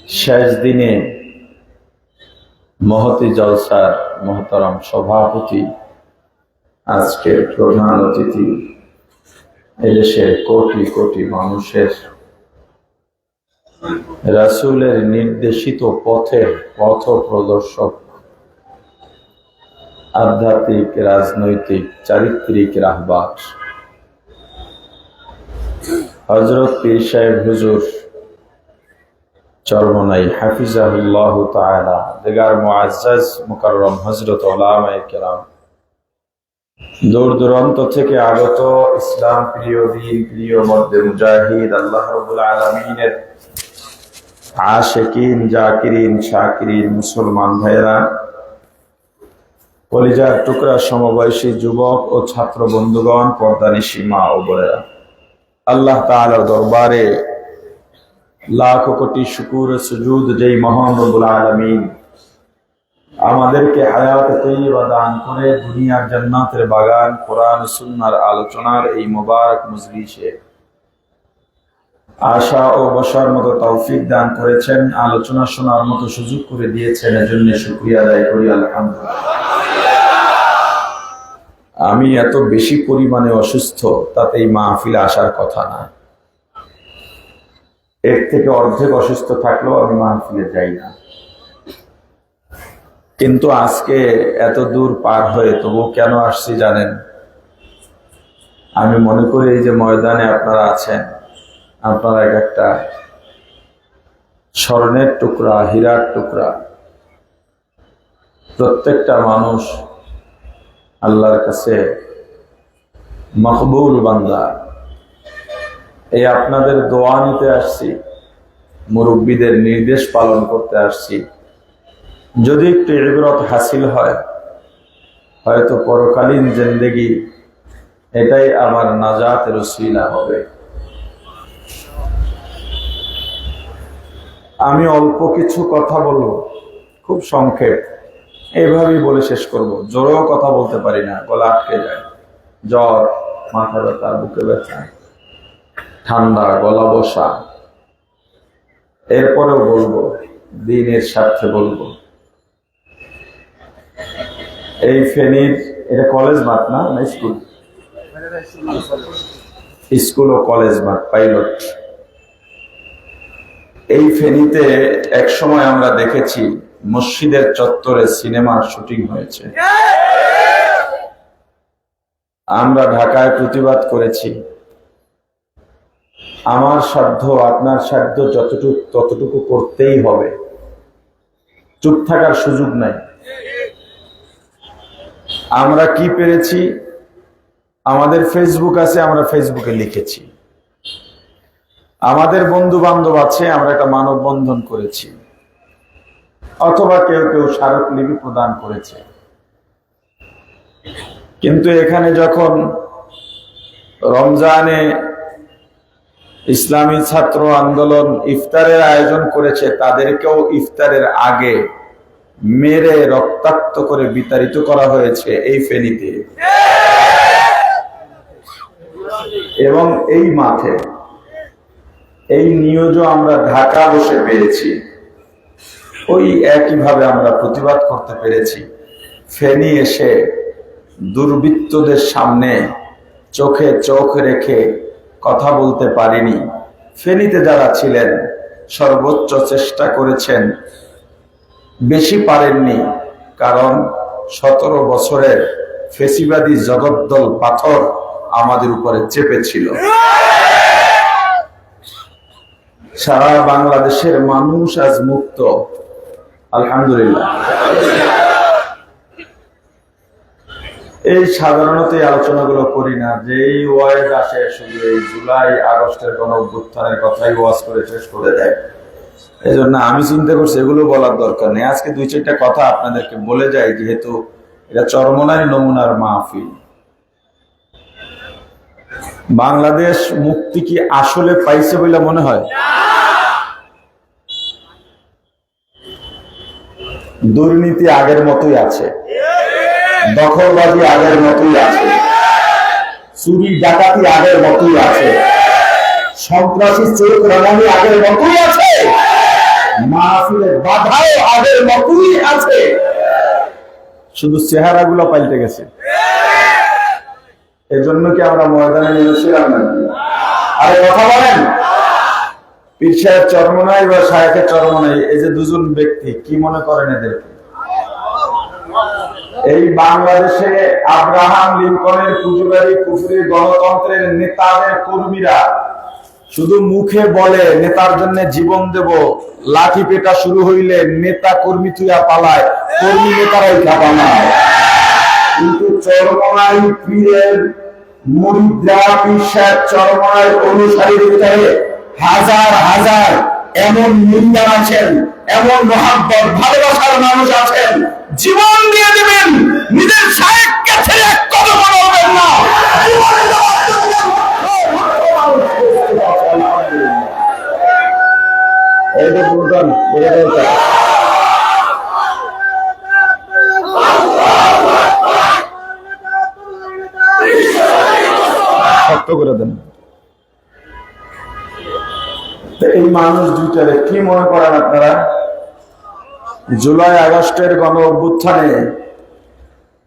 শেষ দিনে মহতি জলসার মহতরম সভাপতি, আজকের প্রধান অতিথি, এদেশের কোটি কোটি মানুষের রাসূলের নির্দেশিত পথের পথ প্রদর্শক, আধ্যাত্মিক, রাজনৈতিক, চারিত্রিক রাহবার হযরত পীর সাহেব হুজুর চরমনাই হাফিজাহুল্লাহ তাআলা, দেগার মুআজ্জাজ মুকাররম হযরত উলামায়ে কেরাম, দূর দূরান্ত থেকে আগত ইসলাম প্রিয়, দ্বীন প্রিয়, মধ্যে মুজাহিদ, আল্লাহ রাব্বুল আলামিনের আশিকিন, জাকিরিন, শাকিরিন মুসলমান ভাইয়েরা, কলিজার টুকরা সমবয়সী যুবক ও ছাত্র বন্ধুগণ, পর্দানিশী মা ও বোনেরা, আল্লাহ তাআলার দরবারে লাখ কোটি শুকুর সুজুদ যেই মহান রব্বুল আলামিন আমাদেরকে হায়াত তাইয়্যিবা দান করে দুনিয়ার জান্নাতের বাগান কোরআন সুন্নাহর আলোচনার এই মোবারক মজলিসে আশা ও বসার মতো তৌফিক দান করেছেন, আলোচনা শোনার মতো সুযোগ করে দিয়েছেন, এজন্য শুকরিয়া আদায় করি আলহামদুলিল্লাহ। আমি এত বেশি পরিমাণে অসুস্থ, তাতে এই মাহফিলে আসার কথা না। এর থেকে অর্ধেক অসুস্থ থাকলেও আমি মাহফিলে যাই না, কিন্তু আজকে এত দূর পার হয়ে তবু কেন আসছি জানেন? আমি মনে করি এই যে ময়দানে আপনারা আছেন, আপনারা এক একটা স্বর্ণের টুকরা, হীরার টুকরা। প্রত্যেকটা মানুষ আল্লাহর কাছে মকবুল বান্দা। এই আপনাদের দোয়া নিতে আসছি, মুরব্বীদের নির্দেশ পালন করতে আসছি। যদি একটু ইবরত হাসিল হয়, হয়তো পরকালীন জিন্দেগি এটাই আমার নাজাতের ওসিলা হবে। আমি অল্প কিছু কথা বলবো, খুব সংক্ষেপ, এইভাবেই বলে শেষ করব। জোরেও কথা বলতে পারি না, গলা আটকে যায়। জ্বর, মাথা ব্যথা, বুকে ব্যথা, ঠান্ডা, গলা বসা। এরপরেও বলবো, দ্বীনের স্বার্থে বলবো। এই ফেনীর, এটা কলেজ মাঠ না স্কুল? স্কুল ও কলেজ মাঠ, পাইলট। এই ফেনীতে এক সময় আমরা দেখেছি মসজিদের চত্বরে সিনেমার শুটিং হয়েছে। আমরা ঢাকায় প্রতিবাদ করেছি। আমার সাধ্য, আপনার সাধ্য যতটুকু ততটুকু করতেই হবে, চুপ থাকার সুযোগ নাই। আমরা কি পেরেছি, আমাদের ফেসবুক আছে, আমরা ফেসবুকে লিখেছি। আমাদের বন্ধু বান্ধব আছে, আমরা একটা মানববন্ধন করেছি, অথবা কেউ কেউ স্মারকলিপি প্রদান করেছে। কিন্তু এখানে যখন রমজানে ইসলামী ছাত্র আন্দোলন ইফতারের আয়োজন করেছে, তাদেরকেও ইফতারের আগে মেরে রক্তাক্ত করে বিতাড়িত করা হয়েছে এই ফেনীতে এবং এই মাঠে। এই নিউজও আমরা ঢাকা বসে পেয়েছি, ওই একইভাবে আমরা প্রতিবাদ করতে পেরেছি। ফেনী এসে দুর্বৃত্তদের সামনে চোখে চোখ রেখে কথা বলতে পারিনি। ফেনীতে যারা ছিলেন সর্বোচ্চ চেষ্টা করেছেন, বেশি পারেননি, কারণ 17 বছরের ফেসিবাদী জগদ্দল পাথর আমাদের উপরে চেপেছিল। সারা বাংলাদেশের মানুষ আজ মুক্ত, আলহামদুলিল্লাহ। এই সাধারণত এই আলোচনাগুলো করি না, যে এই ওয়াজ আসে শুধু এই জুলাই আগস্টের গণঅভ্যুত্থানের কথাই ওয়াজ করে শেষ করে দেয়। এই জন্য আমি চিন্তা করছি এগুলো বলার দরকার নেই। আজকে 2-4টা কথা আপনাদেরকে বলে যাই, যেহেতু এটা চরমনাই নমুনার মাহফিল। বাংলাদেশ মুক্তি কি আসলে পাইছে বলে মনে হয়? দুর্নীতি আগের মতোই আছে, দখলবাজি আগের মতোই আছে, চুরি ডাকাতি আগের মতোই আছে, সন্ত্রাসী চোখ রাঙানি আগের মতোই আছে, বাধাও আগের মতই আছে, শুধু চেহারা গুলো পাল্টে গেছে। এজন্য কি আমরা ময়দানে নেমেছিলাম নাকি? আরে কথা বলেন। পীর সাহেব চরমনাই বা শায়েখের চরমনাই, এই যে দুজন ব্যক্তি, কি মনে করেন এদেরকে? এই বাংলাদেশে আব্রাহাম লিঙ্কনের পুঁজিবাদী কুফরি গণতন্ত্রের নেতাদের কর্মীরা শুধু মুখে বলে নেতার জন্য জীবন দেব, লাঠি পেটা শুরু হইলে নেতা কর্মী তুইয়া পালায়, কর্মী নেতারাই পালায়। কিন্তু চরমনাই পীরের মুরিদরা, পীর সাহেব চরমনাই অনুসারীর ভিতরে হাজার হাজার এমন মুরিদ আছেন, এমন মহাব্বত ভালোবাসার মানুষ আছেন, জীবন দিয়ে দেবেন, নিজের শায়েখকে ছেড়ে এক কদম নড়বেন না। শক্ত করে দেন। এই মানুষ দুইটারে কি মনে করেন আপনারা? জুলাই আগস্টের গণ অভ্যুত্থানে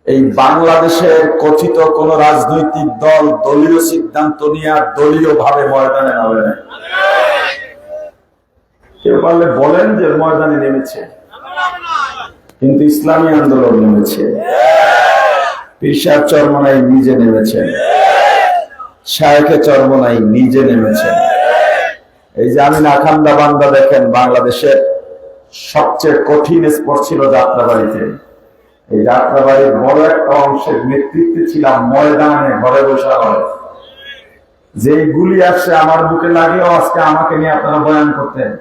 এই বাংলাদেশের কথিত কোন রাজনৈতিক দল দলীয় সিদ্ধান্ত নিয়ে দলীয় ভাবে ময়দানে নামে না। কেউ পারলে বলেন যে ময়দানে নেমেছে, কিন্তু ইসলামী আন্দোলন নেমেছে। পীর সাহেব চরমনাই নিজে নেমেছেন, শায়েখে চরমনাই নিজে নেমেছেন। এই যে আমি নাখান্দা বান্দা দেখেন, বাংলাদেশের সবচেয়ে কঠিন স্পট ছিল যাত্রাবাড়িতে। এই যাত্রাবাড়ির বড় একটা অংশের নেতৃত্বে ছিলাম, ময়দানে ঘরে বসা হয়। যে গুলি আসছে আমার বুকে লাগেও আজকে আমাকে নিয়ে আপনারা বয়ান করতেন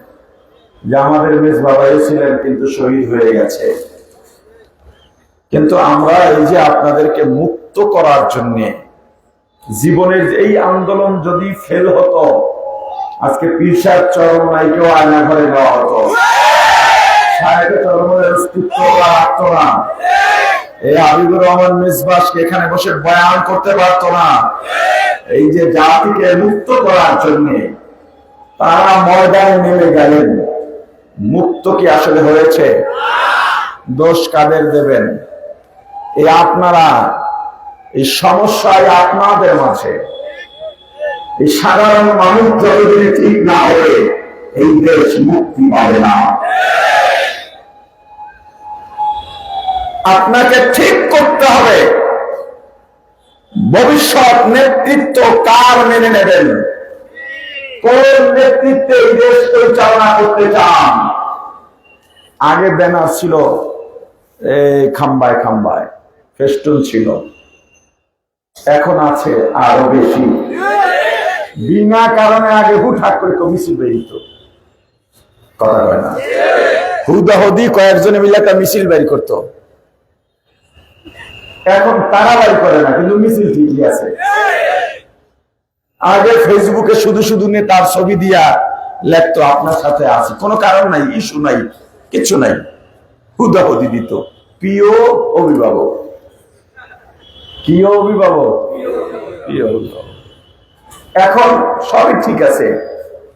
যে আমাদের মেজ বাবাই ছিলেন কিন্তু শহীদ হয়ে গেছে। কিন্তু আমরা এই যে আপনাদেরকে মুক্ত করার জন্য জীবনের এই আন্দোলন যদি ফেল হতো, আজকে পীর সাহেব চরমনাইকেও আয়না ঘরে নেওয়া হতো, শায়েখে চরমনাইয়ের অস্তিত্ব রাখতো না, এই হাবিবুর রহমান মিসবাহকে এখানে বসে বয়ান করতে পারতো না। এই যে জাতিকে মুক্ত করার জন্য তারা ময়দানে নেমে গেলেন। মুক্ত কি আসলে হয়েছে? দোষ কাদের দেবেন? এই আপনারা, এই সমস্যায় আপনাদের মাঝে এই সাধারণ মানুষ যদি ঠিক না হয়ে এই দেশ মুক্তি পাবে না। আপনাকে ঠিক করতে হবে ভবিষ্যৎ নেতৃত্ব কার মেনে নেবেন, কোন নেতৃত্বে এই দেশ পরিচালনা করতে চান। আগে ব্যানার ছিল এই খাম্বায় খাম্বায়, ফেস্টুন ছিল, এখন আছে আরো বেশি। বিনা কারণে আগে হুটহাট করে মিছিল বেরিত, কথা কয় না, হুদাহুদি কয়েকজনে মিলে একটা মিছিল বের করত। এখন তারা বের করে না, কিন্তু মিছিল ঠিকই আছে। আগে ফেসবুকে শুধু শুধু নেতার ছবি দিয়া লেখতো আপনার সাথে আছে, কোনো কারণ নাই, ইস্যু নাই, কিছু নাই, হুদাহুদি দিত। প্রিয় অভিভাবক, কি অভিভাবক, প্রিয় অভিভাবক। এখন সবই ঠিক আছে,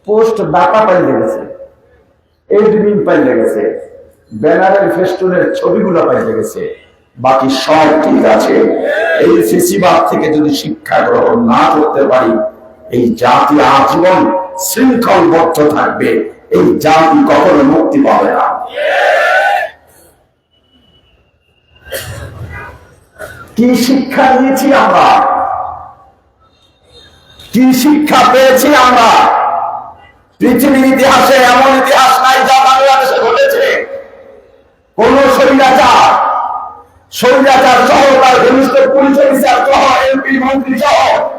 পোস্ট দাতা পাইলে গেছে, এডমিন পাইলে গেছে, ব্যানারের ফেস্টুনের ছবিগুলো পাইলে গেছে, বাকি সব ঠিক আছে। এই ফেসিবাদ থেকে যদি শিক্ষা গ্রহণ না করতে পারি, এই জাতি আজীবন শৃঙ্খলবদ্ধ থাকবে, এই জাতি কখনো মুক্তি পাবে না। কি শিক্ষা নিয়েছি আমরা, কি শিক্ষা পেয়েছি আমরা? পৃথিবীর ইতিহাসে এমন ইতিহাস নাই যা বাংলাদেশে ঘটেছে। কোন স্বৈরাচার সহ তার ঘনিষ্ঠ পুলিশ অফিসার সহ এমপি মন্ত্রী সহ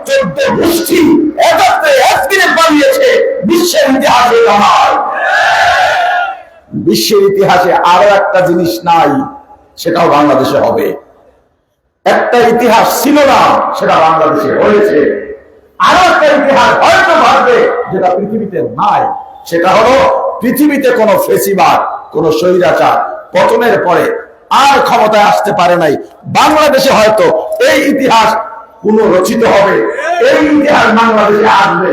14 গোষ্ঠী একত্রে একদিনে পালিয়েছে, বিশ্বের ইতিহাসে নয়। বিশ্বের ইতিহাসে আরো একটা জিনিস নাই, সেটাও বাংলাদেশে হবে। একটা ইতিহাস ছিল না, সেটা বাংলাদেশে হয়েছে। আরো একটা ইতিহাস হয়তো ভাববে, যেটা পৃথিবীতে নাই, সেটা হলো পৃথিবীতে কোন ফেসিবাদ, কোন স্বৈরাচার পতনের পরে আর ক্ষমতায় আসতে পারে নাই। বাংলাদেশে হয়তো এই ইতিহাস পুনরচিত হবে, এই ইতিহাস বাংলাদেশে আসবে,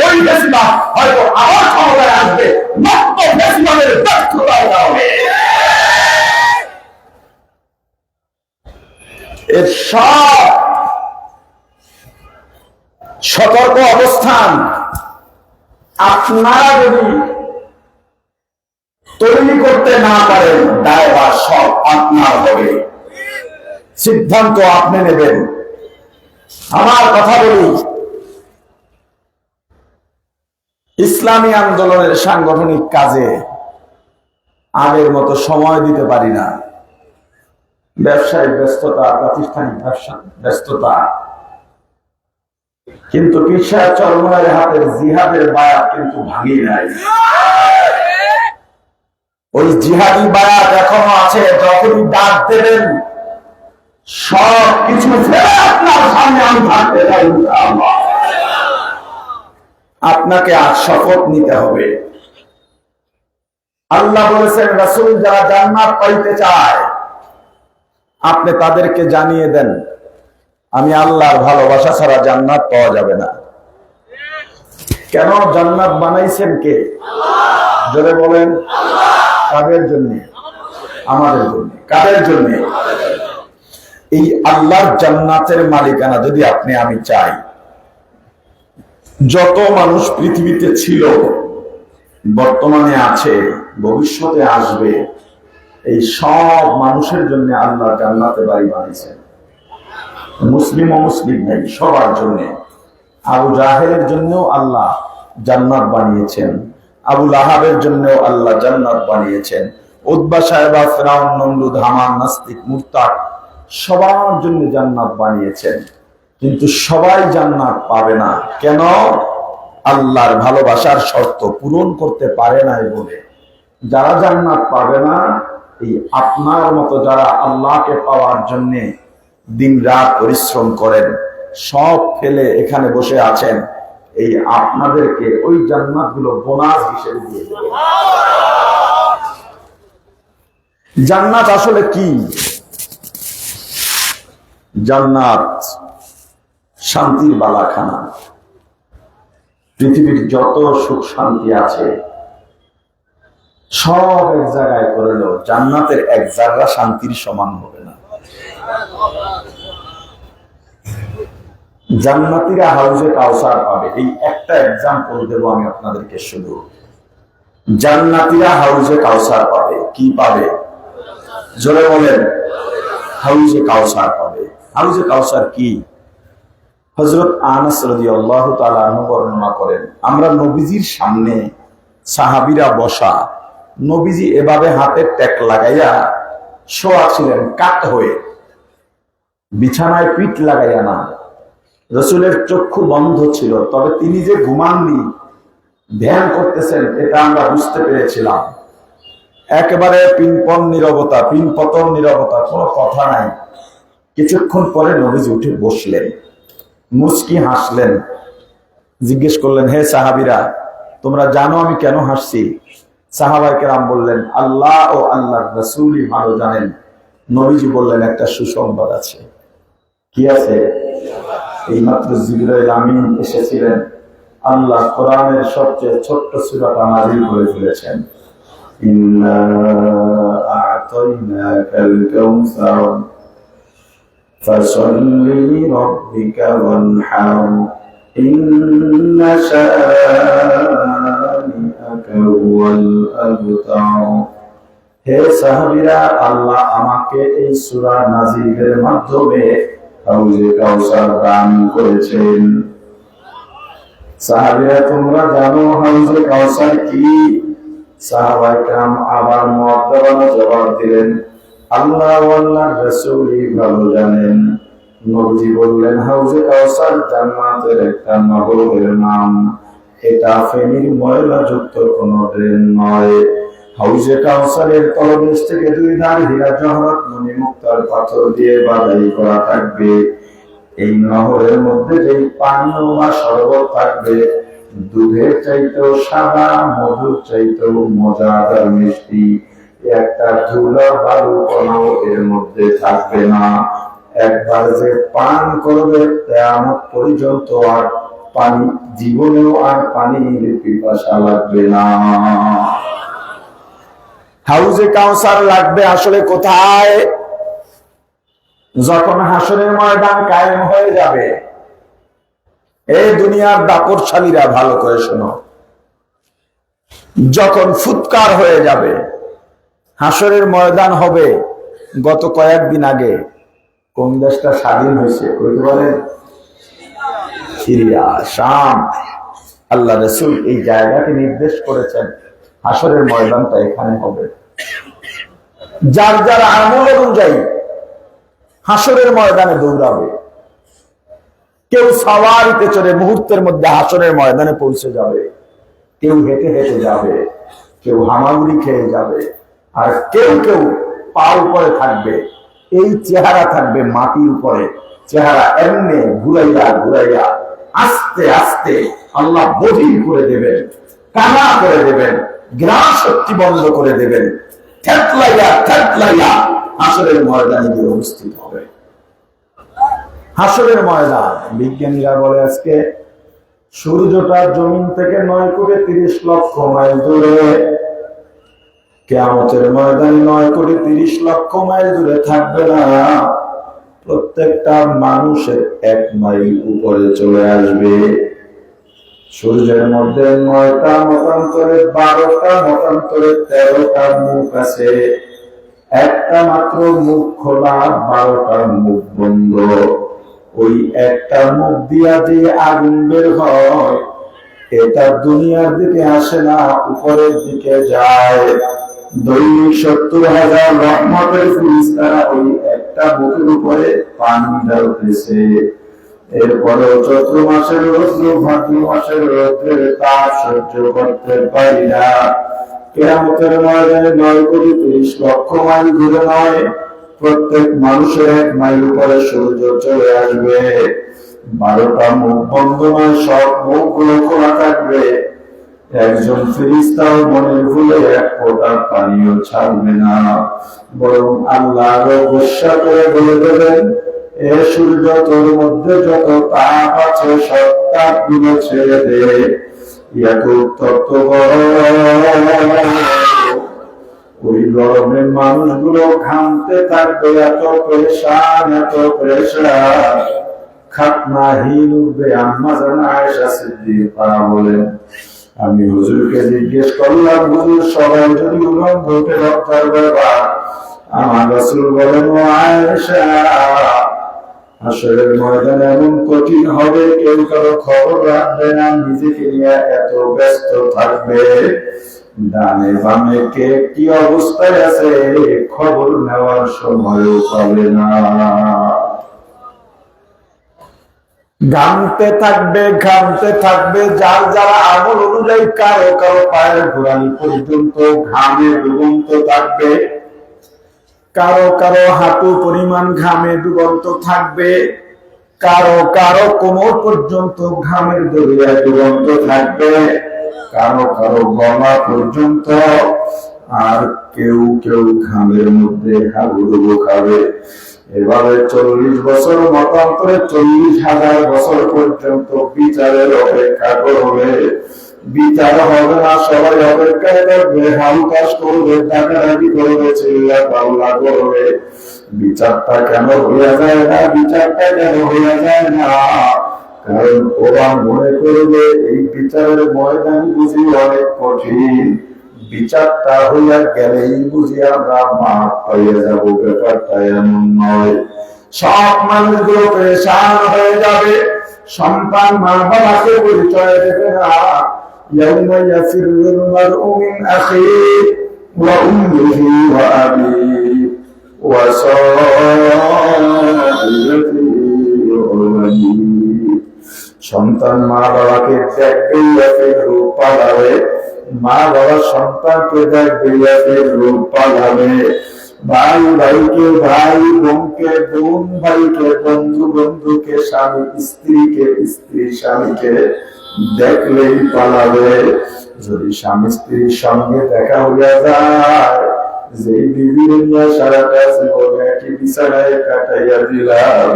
ওই ফেসিবাদ হয়তো আবার ক্ষমতায় আসবে, মাত্র ফেসিবাদের ব্যর্থতা হবে। এর সব সতর্ক অবস্থান আপনারা যদি তৈরি করতে না পারেন, দায়ভার সব আপনার হবে, সিদ্ধান্ত আপনি নেবেন। আমার কথা বলি, ইসলামী আন্দোলনের সাংগঠনিক কাজে আগের মতো সময় দিতে পারি না। ব্যবসায়িক ব্যস্ততা, প্রাতিষ্ঠানিক ব্যস্ততা, কিন্তু পিসার চরমনের হাতের জিহাদের বায়াত কিন্তু ভাঙি নাই। ওই জিহাদি বায়াত এখনো আছে। যখনই ডাক দেবেন সব কিছু ফেলে আপনার সামনে আমি থাকতে চাই। আপনাকে আজ শপথ নিতে হবে। আল্লাহ বলেছেন, রাসূল যারা জান্নাত পাইতে চায় আপনি তাদেরকে জানিয়ে দেন, আমি আল্লাহর ভালোবাসা ছাড়া জান্নাত পাওয়া যাবে না। কেন? জান্নাত বানাইছেন কে? জোরে বলেন। কাদের জন্য? আমাদের জন্য। কাদের জন্য? এই আল্লাহর জান্নাতের মালিকানা যদি আপনি আমি চাই, যত মানুষ পৃথিবীতে ছিল, বর্তমানে আছে, ভবিষ্যতে আসবে, এই সব মানুষের জন্য আল্লাহ জান্নাতে বাড়ি বানিয়েছেন। মুসলিম ও মুসলিম নেই, সবার জন্য। আবু জাহেলের জন্যও আল্লাহ জান্নাত বানিয়েছেন, আবু লাহাবের জন্যও আল্লাহ জান্নাত বানিয়েছেন, উতবা সাহেবা, ফিরাউন, নমরুদ, হামান, নাস্তিক, মুরতাদ, সবার জন্য জান্নাত বানিয়েছেন। কিন্তু সবাই জান্নাত পাবে না। কেন? আল্লাহর ভালোবাসার শর্ত পূরণ করতে পারে নাই বলে। যারা জান্নাত পাবে না, এই আপনার মতো যারা আল্লাহকে পাওয়ার জন্য দিন রাত পরিশ্রম করেন, সব ফেলে এখানে বসে আছেন, এই আপনাদেরকে ওই জান্নাতগুলো বোনাস হিসেবে দিয়ে দেবে। জান্নাত আসলে কি? জান্নাত শান্তির বালাখানা। পৃথিবীর যত সুখ শান্তি আছে সব এক জায়গায় করলেও জান্নাতের এক জায়গা শান্তির সমান হবে না। জান্নাতীরা হাউজে কাউসার পাবে। এই একটা এক্সাম্পল দেব আমি আপনাদেরকে শুধু। জান্নাতীরা হাউজে কাউসার পাবে। কি পাবে? জোরে বলেন। হাউজে কাউসার পাবে। হাউজে কাউসার কি? হযরত আনাস রাদিয়াল্লাহু তাআলা আনহু বর্ণনা করেন, আমরা নবীজির সামনে সাহাবীরা বসা, নবীজি এভাবে হাতে ট্যাক লাগাইয়া শোয়া ছিলেন, কাত হয়ে, বিছানায় পিঠ লাগাইয়া না। রাসূলের চক্ষু বন্ধ ছিল, তবে তিনি যে ঘুমাননি, ধ্যান করতেছেন, এটা আমরা বুঝতে পেরেছিলাম। একেবারে পিনপন নীরবতা, পিনপতন নীরবতা, কোনো কথা নাই। কিছুক্ষণ পরে নবীজি উঠে বসলেন, মুচকি হাসলেন, জিজ্ঞেস করলেন, হে সাহাবীরা, তোমরা জানো আমি কেন হাসছি? সাহাবায়ে কেরাম বললেন, আল্লাহ ও আল্লাহর রাসূলই ভালো জানেন। নবীজি বললেন, একটা সুসংবাদ আছে। কি আছে? এইমাত্র জিবরাইল আমিন এসেছিলেন, আল্লাহ কোরআনের সবচেয়ে ছোট্ট সূরাটা নাযিল করে ফেলেছেন। ইন্না আ'তাইনাকাল কাউসার ফাসাল্লি লিরাব্বিকা ওয়ানহার ইন্না শানিআকা হুয়াল আবতার। হে সাহাবীরা, আল্লাহ আমাকে এই সূরা নাযিলের মাধ্যমে হাউজে কাউসার দান করেছেন। সাহাবীরা, তোমরা জানো হাউজে কাউসার কি? সাহাবায়ে কেরাম আবার মুআদ্দাবানা জবাব দিলেন, আল্লাহ ও আল্লাহর রাসূলই ভালো জানেন। নবীজি বললেন, হাউজে কাউসার জান্নাতের একটা নহরের নাম। এটা ফেনীর ময়লাযুক্ত কোনো ড্রেন নয়। হাউজে কাউসারের তলদেশ থেকে দুই ধার হীরা জহরত মণি মুক্তার পাথর দিয়ে বাধাই করা থাকবে। এই নহরের মধ্যে যে পানীয় বা শরবত থাকবে, দুধের চাইতেও সাদা, মধুর চাইতেও মজাদার মিষ্টি। একটা ধুলা বালু কোনো এর মধ্যে থাকবে না। একবার যে পান করবে, কিয়ামত পর্যন্ত আর পানি, জীবনেও আর পানির পিপাসা লাগবে না। হাউজে কাউসার লাগবে আসলে কোথায়? যখন হাসরের ময়দান কায়েম হয়ে যাবে, এই দুনিয়ার দাপটশালীরা ভালো করে শোনো, যখন ফুৎকার হয়ে যাবে, হাসরের ময়দান হবে। গত কয়েকদিন আগে কোন দেশটা স্বাধীন হয়েছে কইতে বলেন? সিরিয়া, শাম। আল্লাহ রাসূল এই জায়গাকে নির্দেশ করেছেন, হাসরের ময়দানটা এখানে হবে। যার যার আমল অনুযায়ী হাসরের ময়দানে দৌড়াবে। কেউ সাওয়ারিতে চড়ে মুহূর্তের মধ্যে হাসরের ময়দানে পৌঁছে যাবে, কেউ হেঁটে হেঁটে যাবে, কেউ হামাগুড়ি খেয়ে যাবে, আর কেউ কেউ পা উপরে থাকবে। এই চেহারা থাকবে মাটির উপরে, চেহারা এমনি ঘুরাইয়া ঘুরাইয়া আস্তে আস্তে আল্লাহ বধির করে দেবেন, কানা করে দেবেন, গ্রাম শক্তি বন্ধ করে দেবেন, থেতলাইয়া থেতলাইয়া হাসরের ময়দানে গিয়ে উপস্থিত হবে। হাসরের ময়দান, বিজ্ঞানীরা বলে আজকে সূর্যটা জমিন থেকে 9 কোটি 30 লক্ষ মাইল দূরে, কিয়ামতের ময়দানে 9 কোটি 30 লক্ষ মাইল দূরে থাকবে না, প্রত্যেকটা মানুষের 1 মাইল উপরে চলে আসবে। সূর্যের মধ্যে 9টা মতান্তরে 12টা মতান্তরে 13টা মুখ আছে, একটা মাত্র মুখ খোলা, 12টা মুখ বন্ধ। ওই একটা মুখ দিয়া যে আগুন বের হয়, এটা দুনিয়ার দিকে আসে না, উপরের দিকে যায়। দৈনিক 70,000 রহমতের ফেরেশতারা ওই একটা মুখের উপরে পানি ঢালতেছে। এরপরে চৈত্র মাসের রৌদ্র, ভাদ্র মাসের রৌদ্রের তাপ সহ্য করতে পারি না। কিয়ামতের ময়দানে 9 কোটি 30 লক্ষ মাইল দূরে নয়, প্রত্যেক মানুষের 1 মাইল উপরে সূর্য চলে আসবে। 12টা মুখ বন্ধ নয়, সব মুখগুলো খোলা থাকবে। একজন ফেরেশতাও মনের ভুলে 1 ফোঁটা পানিও ছাড়বে না, বরং আল্লাহ গোসা করে বলে দেবেন, এ সূর্য তোর মধ্যে যত তাপ আছে সব তাপগুলো ছেড়ে দে, এত উত্তপ্ত গরম। ওই গরমে মানুষগুলো ঘামতে থাকবে, এত পেরেশান এত পেরেশান, খাতনাহীন উঠবে। আম্মা জান আয়েশা সিদ্দিকা বলেন, আমি হুজুরকে জিজ্ঞেস করলাম, হুজুর সবাই যদি উলঙ্গ উঠে রক্ষার ব্যাপার, আমার রাসূল বলেন, ও আয়েশা, হাসরের ময়দান এমন কঠিন হবে, কেউ কারো খবর রাখবে না, নিজেকে নিয়ে এত ব্যস্ত থাকবে, ডানে বামে কে কি অবস্থায় আছে খবর নেওয়ার সময়ও পাবে না। ঘামতে থাকবে ঘামতে থাকবে, যার যারা আমল অনুযায়ী কারো কারো পায়ের গোড়ালি পর্যন্ত ঘামে ডুবন্ত থাকবে, কারো কারো হাঁটু পরিমাণ ঘামে ডুবন্ত থাকবে, কারো কারো কোমর পর্যন্ত ঘামের দরিয়ায় ডুবন্ত থাকবে, কারো কারো গলা পর্যন্ত, আর কেউ কেউ ঘামের মধ্যে হাবুডুবু খাবে। এভাবে 40 বছর মতান্তরে 40,000 বছর পর্যন্ত বিচারের অপেক্ষা করবে। বিচার হবে না, সবাই অপেক্ষায় করবে, হাউকাশ করবে, ডাকাডাকি করবে, চিল্লা পাল্লা করবে। বিচারটা কেন হইয়া যায় না, বিচারটা কেন হইয়া যায় না? কারণ ওরা মনে করবে এই বিচারের ময়দান বুঝি অনেক কঠিন, বিচারটা হইয়া গেলেই বুঝি আমরা মাপ পাইয়া যাব। ব্যাপারটা এমন নয়। সব মানুষগুলো পেরেশান হয়ে যাবে, সন্তান মা বাবাকে পরিচয় দেবে না। ইয়াউমা ইয়াফিরুল মারউ মিন আখিহি ওয়া উম্মিহি ওয়া আবিহি ওয়া সাহিবাতিহি ওয়া বানিহি। সন্তান মা বাবাকে দেখবে, রূপ পালাবে, মা বাবা সন্তানকে দেখবে, রূপ পালাবে। ভাই ভাইকে ভাই, বোনকে বোন, ভাইকে বন্ধু, বন্ধুকে স্বামী, স্ত্রীকে স্ত্রী স্বামীকে দেখলেই পালাবে। যদি স্বামী স্ত্রীর সঙ্গে দেখা হইয়া যায়, যে বিবির নিয়ে সারাটা জীবন একই বিছানায় কাটাইয়া দিলাম,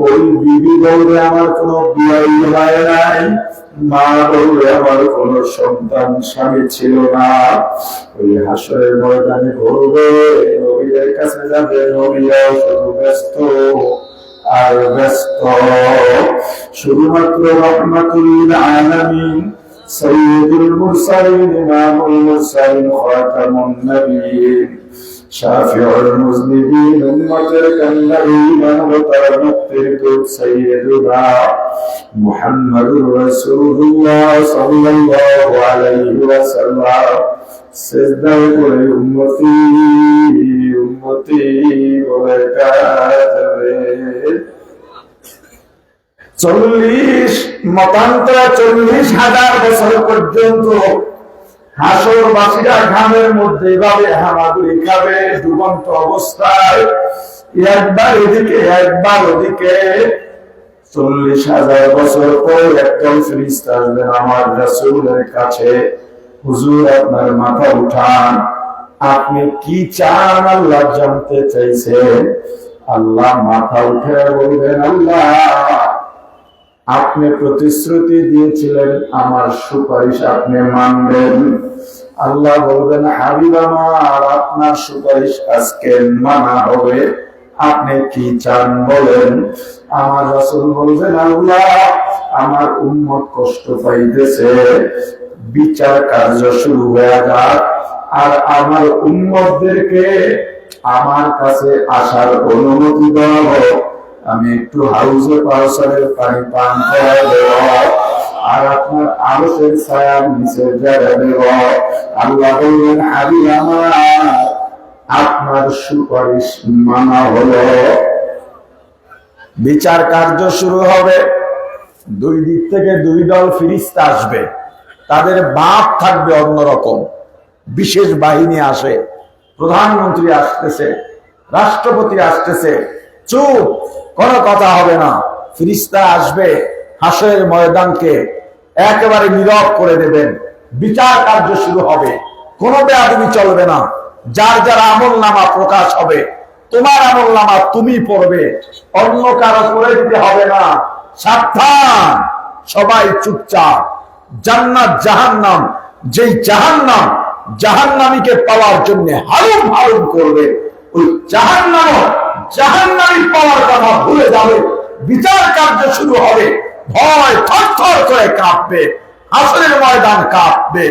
ওই বিবি বলবে আমার কোনো বিয়ে হয় নাই, মা বলবে আমার কোনো সন্তান স্বামী ছিল না। ওই হাসরের ময়দানে ঘুরবে, নবীদের কাছে যাবে, নবীরাও শুধু ব্যস্ত আর ব্যস্ত। শুধুমাত্র রহমাতুল আলামিন সাইয়্যিদুল মুরসালিন ইমামুল মুরসালিন খাতামুন নবিয়্যিন শাফিউল মুজনিবিন উম্মতের কান্দারিন ওয়া তার মুক্তির দূত সাইয়্যিদুনা মুহাম্মাদুর রাসূলুল্লাহ সাল্লাল্লাহু আলাইহি ওয়াসাল্লাম সিজদায় পড়ে উম্মতি উম্মতি বলে কাঁদবে। 40,000 বছর পর্যন্ত হাসরবাসীরা ঘামের মধ্যে এভাবে হামাগুড়ি খাবে ডুবন্ত অবস্থায়, একবার এদিকে একবার ওদিকে। 40,000 বছর পর একদল ফেরেশতা আসবেন আমার রাসূলের কাছে, হুজুর আপনার মাথা উঠান, আপনি কি চান আল্লাহ জানতে চাইছেন। আল্লাহ মাথা উঠে বলবেন, আল্লাহ আপনি প্রতিশ্রুতি দিয়েছিলেন আমার সুপারিশ আপনি মানবেন। আল্লাহ বলবেন, হাবিব আমার আপনার সুপারিশ আজকে মানা হবে, আপনি কি চান বলেন। আমার রাসূল বলবেন, আল্লাহ আমার উম্মত কষ্ট পাইতেছে, বিচার কার্য শুরু হয়ে যাক, আর আমার উম্মতদেরকে আমার কাছে আসার অনুমতি দেওয়া হোক, আমি একটু হাউজে কাউসারের পানি পান করে দেব, আর আপনার আরশের ছায়ার নিচে জায়গা দেব। আল্লাহ বললেন, হাবিব আমার আপনার সুপারিশ মানা হলো। বিচার কার্য শুরু হবে। দুই দিক থেকে দুই দল ফেরেশতা আসবে, তাদের বাপ থাকবে অন্যরকম, বিশেষ বাহিনী আসে, প্রধানমন্ত্রী আসতেছে, রাষ্ট্রপতি আসতেছে, চুপ, কোনো কথা হবে না। ফেরেশতা আসবে, হাসরের ময়দানকে একেবারে নীরব করে দেবেন, বিচার কার্য শুরু হবে, কোনো বেয়াদবি চলবে না। যার যার আমলনামা প্রকাশ হবে, তোমার আমলনামা তুমি পড়বে, অন্য কারো করে দিতে হবে না। সাবধান, সবাই চুপচাপ। জান্নাত জাহান্নাম, যেই জাহান্নাম জাহান্নামীকে পাওয়ার জন্য হালুম হালুম করবে, ওই জাহান্নামী পাওয়ার কথা ভুলে যাবে। বিচার কার্য শুরু হবে, ভয় থরথর করে কাঁপবে, হাসরের ময়দান কাঁপবে,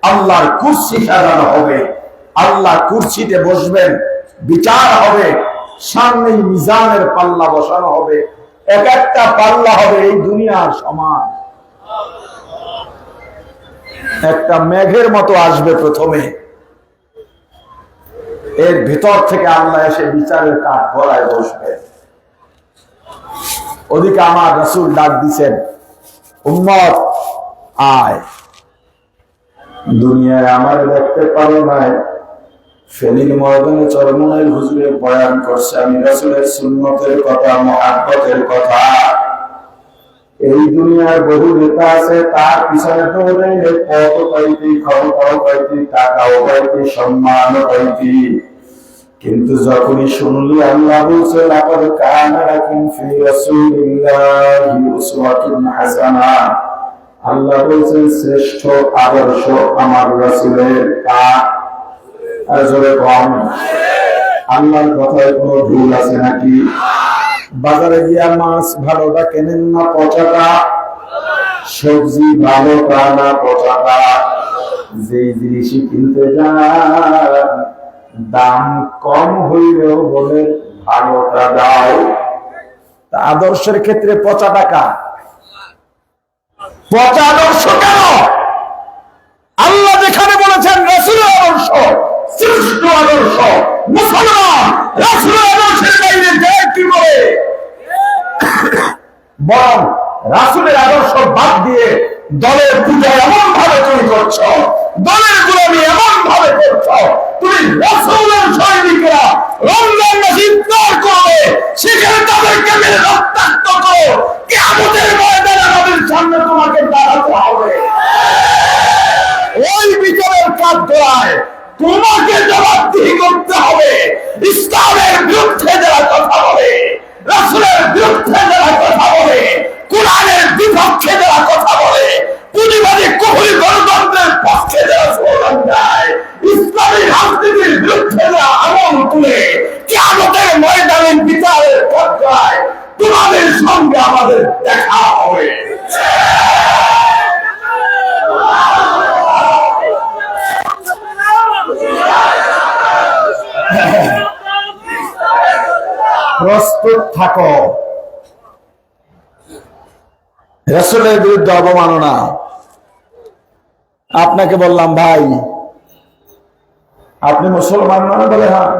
আল্লাহর কুরসি সাজানো হবে, আল্লাহ কুরসিতে বসবেন, বিচার হবে, সামনে মিজানের পাল্লা বসানো হবে, এক একটা পাল্লা হবে এই দুনিয়ার সমান। একটা মেঘের মতো আসবে প্রথমে, এর ভিতর থেকে আল্লাহ এসে বিচারের কাঠ গড়ায় বসবে। ওদিকে আমার রাসূল ডাক দিছেন, উম্মত আয়। দুনিয়ায় আমার দেখতে পারো নাই, ফেনীর ময়দানে চরমনাইল হুজুরে বয়ান করছে আমি রাসূলের সুন্নতের কথা, মুহাব্বতের কথা। এই দুনিয়ার বহু নেতা আছে, তার পিছনে দৌড়াইলে কত পাইতি, ক্ষমতাও পাইতি, টাকাও পাইতি, সম্মানও পাইতি। কিন্তু যখনই শুনলি আল্লাহ বলছে, লাকাদ কানা লাকুম ফি রাসূলিল্লাহি উসওয়াতুন হাসানা, আল্লাহ বলছেন শ্রেষ্ঠ আদর্শ আমার রাসূলের। আর জোরে কম, আল্লাহর কথায় কোনো ভুল আছে নাকি? বাজারে গিয়া মাছ ভালোটা কেনেন না পচাটা, সবজি ভালোটা না পচাটা, যেই জিনিসই কিনতে যান দাম কম হইলেও বলে ভালোটা দাও। আদর্শের ক্ষেত্রে পচা টাকা, পচা আদর্শ কেন? আল্লাহ যেখানে বলেছেন রাসূলের আদর্শ শ্রেষ্ঠ আদর্শ, মুসলমান রাসূলের আদর্শের বাইরে যায় কি বলে? বরং রাসূলের আদর্শ বাদ দিয়ে দলের পূজা এমন ভাবে তুমি করছো, দলের গোলামি এমন ভাবে করছো, তুমি রাসূলের সৈনিকরা রমজান মাসে ইফতার করবে, সেখানে তাদেরকে মেরে রক্তাক্ত করো, কিয়ামতের ময়দানে আমাদের সামনে তোমাকে দাঁড়াতে হবে। ওই বিচারের কাঠ গড়ায় তোমাকে জবাবদিহি করতে হবে। ইসলামের বিরুদ্ধে যারা কথা বলে, রাসূলের বিরুদ্ধে যারা কথা বলে, কোরআনের বিপক্ষে যারা কথা বলে, পুঁজিবাদী কুফরি গণতন্ত্রের পক্ষে যারা স্লোগান দেয়, ইসলামী রাজনীতির বিরুদ্ধে যারা আঙুল তুলে, কিয়ামতের ময়দানে বিচারের পর্যায়ে তোমাদের সঙ্গে আমাদের দেখা হবে। প্রস্তুত থাকো। রাসূলের বিরুদ্ধে অবমাননা। আপনাকে বললাম ভাই আপনি মুসলমান না, বলে হ্যাঁ।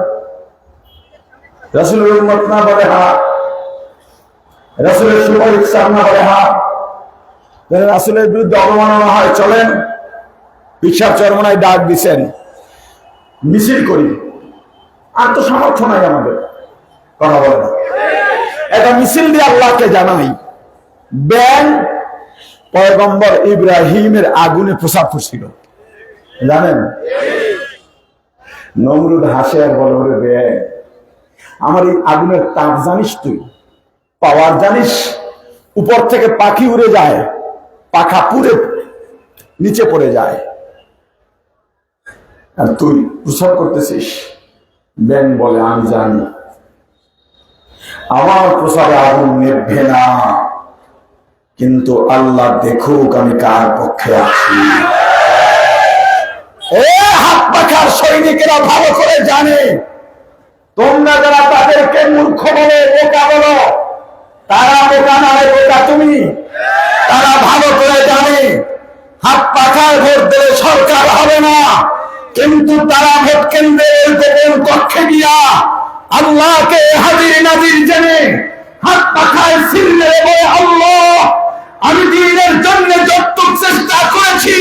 রাসূলের উম্মত না, বলে হ্যাঁ। রাসূলের সুপারিশ চান না, বলে হ্যাঁ। রাসূলের বিরুদ্ধে অবমাননা হয়, চলেন বিশ্বাস চরমনায় ডাক দিচ্ছেন, মিছিল করি। আর তো সামর্থ্য নাই আমাদের, কথা বলে না। একটা মিছিল দিয়ে আল্লাহকে জানাই, ব্যাং পয়গম্বর ইব্রাহিমের আগুনে প্রসাব করছিল, জানেন? নমরুদ হাসে আর বলে, ওরে ব্যাং, আমার এই আগুনের তাপ জানিস তুই, পাওয়ার জানিস? উপর থেকে পাখি উড়ে যায়, পাখা পুড়ে নিচে পড়ে যায়, আর তুই প্রসাব করতেছিস। ব্যাং বলে, আমি জানি আমার প্রসাবে আগুন নেভবে না, কিন্তু আল্লাহ দেখুক আমি কার পক্ষে আছি। হাত পাখার সৈনিকেরা ভালো করে জানে, তোমরা যারা তাদেরকে মূর্খ বলে, বোকা বলো, তারা বোকা নয়, বোকা তুমি। তারা ভালো করে জানে হাত পাখার ভোট দিলে সরকার হবে না, কিন্তু তারা ভোট কেন্দ্রের গোপন কক্ষে গিয়া আল্লাহকে হাজির নাজির জেনে হাত পাখায় ছিঁড়ে বলে, আল্লাহ আমি দ্বীনের জন্য যতটুকু চেষ্টা করেছি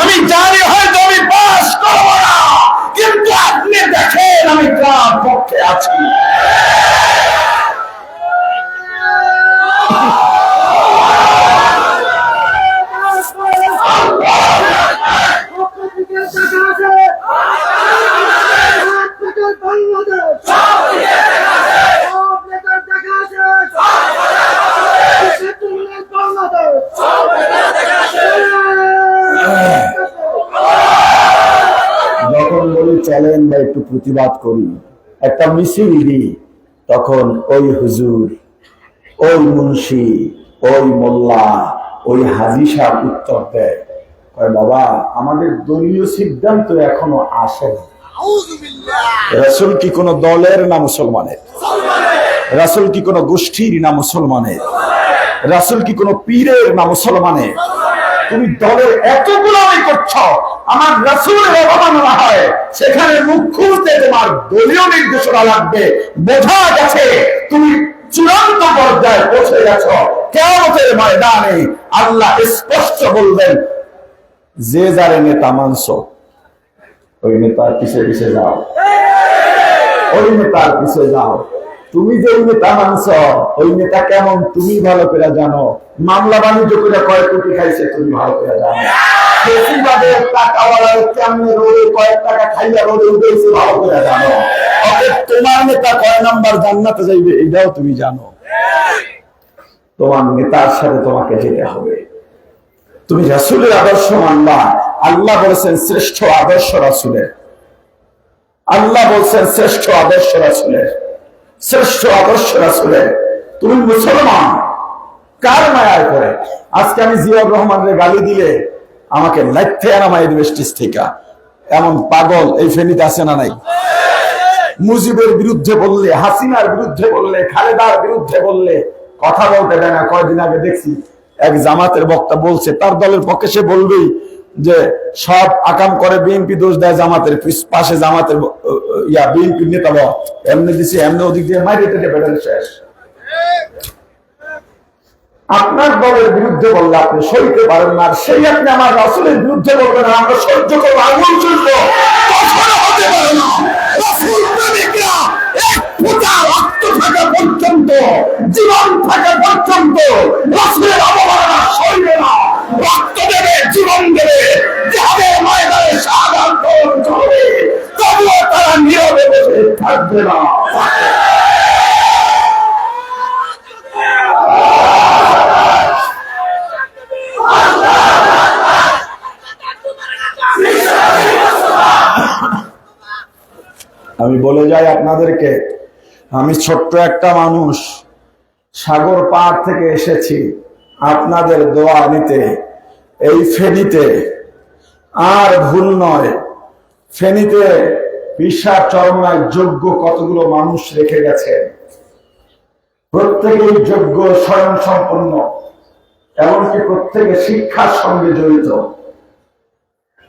আমি জানি হয়তো আমি পাস করবো না, কিন্তু আপনি দেখেন আমি কার পক্ষে আছি। যখন বলি চলেন বা একটু প্রতিবাদ করি, একটা মিছিল দিই, তখন ওই হুজুর, ওই মুন্সি, ওই মোল্লা, ওই হাজী সাহেব উত্তর দেয়, কয় বাবা আমাদের দলীয় সিদ্ধান্ত এখনো আসেনি। রাসূল কি কোনো দলের না মুসলমানের? রাসূল কি কোনো গোষ্ঠীর না মুসলমানের? রাসূল কি কোনো পীরের না মুসলমানের? তুমি দলের এত গোলামি করছো, আমার রাসূলের অবমাননা হয়, সেখানে মুখ খুলতে তোমার দলীয় নির্দেশনা লাগবে। বোঝা গেছে তুমি চূড়ান্ত পর্যায়ে পৌঁছে গেছো। কিয়ামতের ময়দানে আল্লাহ স্পষ্ট বলবেন, যে যারে নেতা মানছো ওই নেতার পিছে পিছে যাও, ওই নেতার পিছে যাও। তুমি যে নেতা মানছ ওই নেতা কেমন তুমি ভালো করে জানো। মামলা বাণিজ্য করে কয় কোটি খাইছে তুমি ভালো করে জানো। বেশিরভাগের টাকাওয়ালার কেমনে রোডে কয়েক টাকা খাইয়া রোডে উঠেছে ভালো করে জানো। তোমার নেতা কয় নাম্বার জান্নাতে যাইবে এটাও তুমি জানো। তোমার নেতার সাথে তোমাকে যেতে হবে। তুমি রাসূলের আদর্শ মানবা। আল্লাহ বলেছেন শ্রেষ্ঠ আদর্শ রাসূলের। আল্লাহ বলছেন শ্রেষ্ঠ আদর্শ রাসূলের, শ্রেষ্ঠ আদর্শ রাসূলের। তুমি মুসলমান কার মায়ায় করে? আজকে আমি জিয়াউর রহমানের গালি দিলে আমাকে লাইথে নামাই দিবে স্টেজ থেকে। এমন পাগল এই ফেনীতে আছে না নাই? মুজিবের বিরুদ্ধে বললে, হাসিনার বিরুদ্ধে বললে, খালেদার বিরুদ্ধে বললে কথা বলতে দেয় না। কয়দিন আগে দেখছি এক জামাতের বক্তা বলছে, তার দলের পক্ষে সে বলবেই যে সব আকাম করে বিএনপি, দোষ দেয় জামাতের পাশে, জামাতের বিএনপি নেতা এমনি দিছে, এমনি ওদিক দিয়ে মাইরে টেটে বেড়ে শেষ। আপনার দলের বিরুদ্ধে বললে আপনি সইতে পারেন না, সেই আপনি আমার রাসূলের বিরুদ্ধে বলবেন আমরা সহ্য করবো, আগুন চলবো, হতে পারে না। রাসূল প্রেমিকরা এক ফোঁটা রক্ত থাকা পর্যন্ত, জীবন থাকা পর্যন্ত রাসূলের অবমাননা সইবে না। রক্ত দেবে, জীবন দেবে, জিহাদের ময়দানে শাহাদাত বরণ করবে। থাকবে না। আমি বলে যাই আপনাদেরকে, আমি ছোট্ট একটা মানুষ, সাগর পার থেকে এসেছি আপনাদের দোয়া নিতে। এই ফেনীতে আর ভুল নয়, ফেনীতে বিশ্বাস চরমায় যোগ্য কতগুলো মানুষ রেখে গেছে, প্রত্যেকেই যোগ্য, স্বয়ং সম্পন্ন, এমনকি প্রত্যেকে শিক্ষার সঙ্গে জড়িত।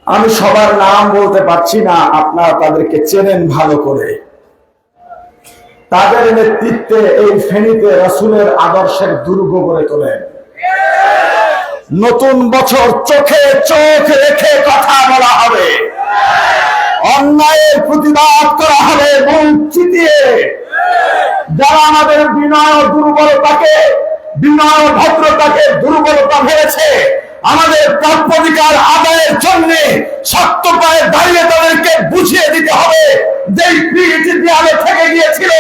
আমি সবার নাম বলতে পারছি না, আপনারা তাদেরকে চেনেন ভালো করে। তাদের নেতৃত্বে এই ফেনীতে রাসূলের আদর্শের দুর্গ গড়ে তোলেন। নতুন বছর চোখে চোখ রেখে কথা বলা হবে, অন্যায়ের প্রতিবাদ করা হবে মুখ চিতিয়ে। যারা আমাদের বিনয় দুর্বলতাকে, বিনয় ভদ্রতাকে দুর্বলতা ভেবেছে, আমাদের প্রাপ্যাধিকার আদায়ের জন্য শক্ত পায়ে দাঁড়িয়ে তাদেরকে বুঝিয়ে দিতে হবে। যেই পিঠ দেয়ালে থেকে গিয়েছিল,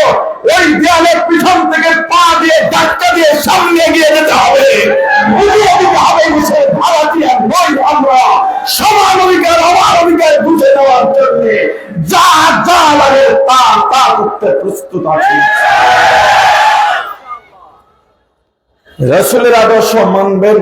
ওই দেয়ালের পিছন থেকে পা দিয়ে ধাক্কা দিয়ে সামনে এগিয়ে যেতে হবে, বুঝিয়ে দিতে হবে সে ভারতীয় নই আমরা। সমান অধিকার, অমান অধিকার বুঝে নেওয়ার জন্য যা যা লাগে তা তা করতে প্রস্তুত আছি। রাসূলের আদর্শ মানবেন।